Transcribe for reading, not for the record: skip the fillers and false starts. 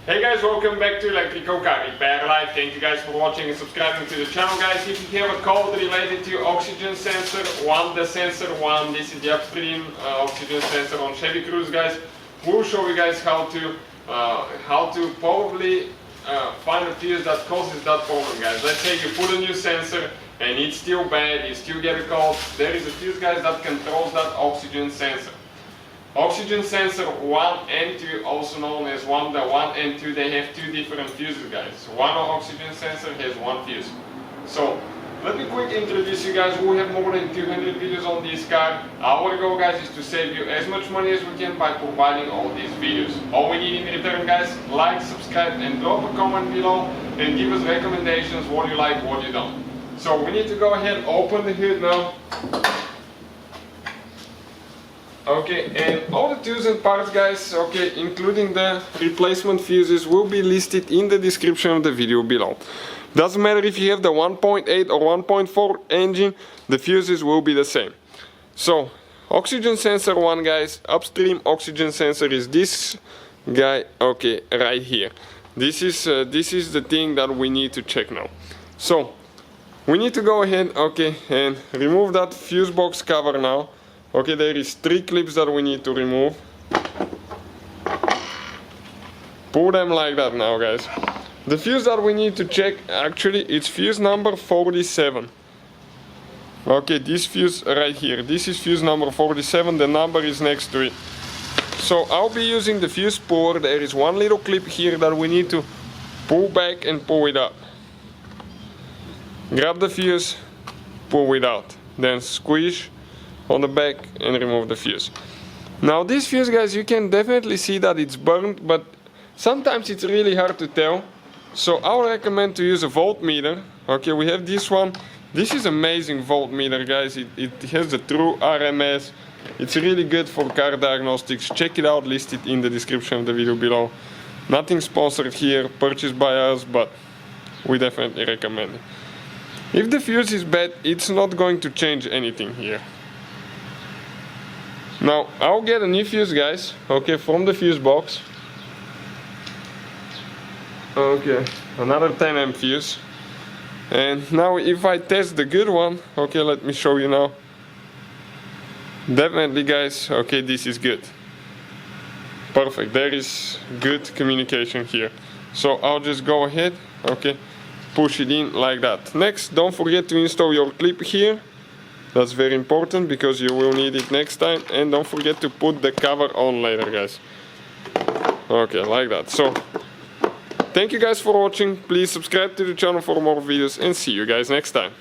Hey guys, welcome back to Electrical Car Repair Live. Thank you guys for watching and subscribing to the channel, guys. If you have a code related to oxygen sensor, the sensor one, this is the Upstream Oxygen Sensor on Chevy Cruze, guys. We'll show you guys how to probably find a fuse that causes that problem, guys. Let's say you put a new sensor and it's still bad, you still get a code. There is a fuse, guys, that controls that oxygen sensor. Oxygen sensor 1 and 2, also known as Lambda 1 and 2, they have two different fuses, guys. One oxygen sensor has one fuse. So, let me quickly introduce you guys. We have more than 200 videos on this car. Our goal, guys, is to save you as much money as we can by providing all these videos. All we need in return, guys, like, subscribe, and drop a comment below and give us recommendations, what you like, what you don't. So, we need to go ahead, open the hood now. Okay, and all the tools and parts, guys, okay, including the replacement fuses, will be listed in the description of the video below. Doesn't matter if you have the 1.8 or 1.4 engine, the fuses will be the same. So, oxygen sensor 1, guys, upstream oxygen sensor is this guy, okay, right here. This is the thing that we need to check now. So, we need to go ahead, okay, and remove that fuse box cover now. Okay, there is 3 clips that we need to remove. Pull them like that now, guys. The fuse that we need to check, actually, it's fuse number 47. Okay, this fuse right here. This is fuse number 47, the number is next to it. So I'll be using the fuse puller. There is one little clip here that we need to pull back and pull it up. Grab the fuse, pull it out, then squeeze on the back and remove the fuse. Now this fuse, guys, you can definitely see that it's burned, but sometimes it's really hard to tell. So I'll recommend to use a voltmeter. Okay, we have this one. This is amazing voltmeter, guys. It has the true RMS. It's really good for car diagnostics. Check it out, listed in the description of the video below. Nothing sponsored here, purchased by us, but we definitely recommend it. If the fuse is bad, it's not going to change anything here. Now, I'll get a new fuse, guys, okay, from the fuse box. Okay, another 10 amp fuse. And now if I test the good one, okay, let me show you now. Definitely, guys, okay, this is good. Perfect, there is good communication here. So I'll just go ahead, okay, push it in like that. Next, don't forget to install your clip here. That's very important because you will need it next time, and don't forget to put the cover on later, guys. Okay, like that. So, thank you guys for watching. Please subscribe to the channel for more videos and see you guys next time.